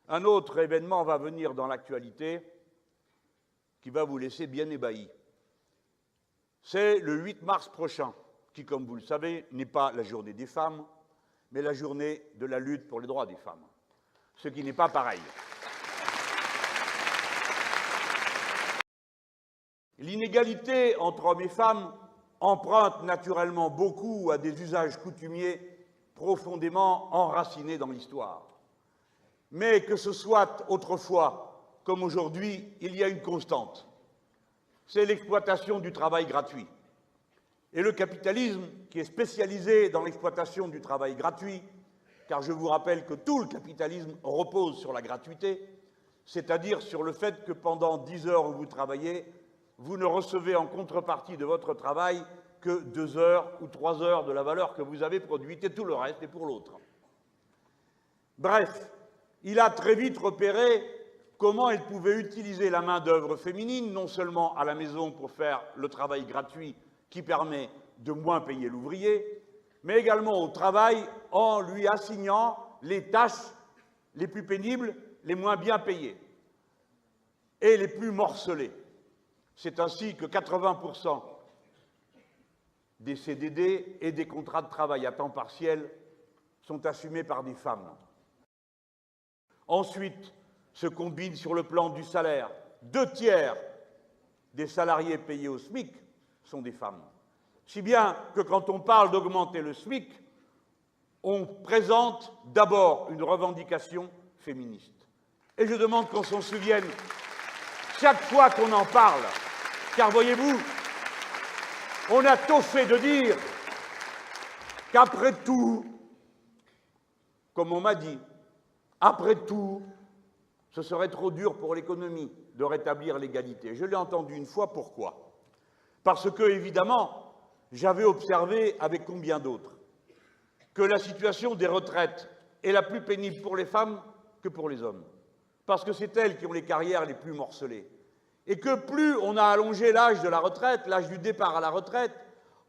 Un autre événement va venir dans l'actualité qui va vous laisser bien ébahi. C'est le 8 mars prochain, qui, comme vous le savez, n'est pas la journée des femmes, mais la journée de la lutte pour les droits des femmes, ce qui n'est pas pareil. L'inégalité entre hommes et femmes emprunte naturellement beaucoup à des usages coutumiers profondément enracinés dans l'histoire. Mais que ce soit autrefois comme aujourd'hui, il y a une constante. C'est l'exploitation du travail gratuit. Et le capitalisme, qui est spécialisé dans l'exploitation du travail gratuit, car je vous rappelle que tout le capitalisme repose sur la gratuité, c'est-à-dire sur le fait que pendant 10 heures où vous travaillez, vous ne recevez en contrepartie de votre travail que 2 heures ou 3 heures de la valeur que vous avez produite, et tout le reste est pour l'autre. Bref, il a très vite repéré comment il pouvait utiliser la main-d'œuvre féminine, non seulement à la maison pour faire le travail gratuit qui permet de moins payer l'ouvrier, mais également au travail en lui assignant les tâches les plus pénibles, les moins bien payées et les plus morcelées. C'est ainsi que 80% des CDD et des contrats de travail à temps partiel sont assumés par des femmes. Ensuite, se combine sur le plan du salaire. 2 tiers des salariés payés au SMIC sont des femmes. Si bien que quand on parle d'augmenter le SMIC, on présente d'abord une revendication féministe. Et je demande qu'on s'en souvienne chaque fois qu'on en parle, car voyez-vous, on a tôt fait de dire qu'après tout, comme on m'a dit, après tout, ce serait trop dur pour l'économie de rétablir l'égalité. Je l'ai entendu une fois, pourquoi? Parce que, évidemment, j'avais observé, avec combien d'autres, que la situation des retraites est la plus pénible pour les femmes que pour les hommes. Parce que c'est elles qui ont les carrières les plus morcelées. Et que plus on a allongé l'âge de la retraite, l'âge du départ à la retraite,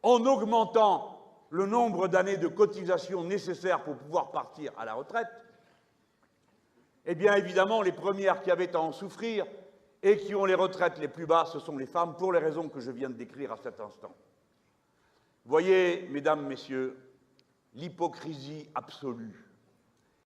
en augmentant le nombre d'années de cotisation nécessaires pour pouvoir partir à la retraite, eh bien, évidemment, les premières qui avaient à en souffrir et qui ont les retraites les plus basses, ce sont les femmes, pour les raisons que je viens de décrire à cet instant. Voyez, mesdames, messieurs, l'hypocrisie absolue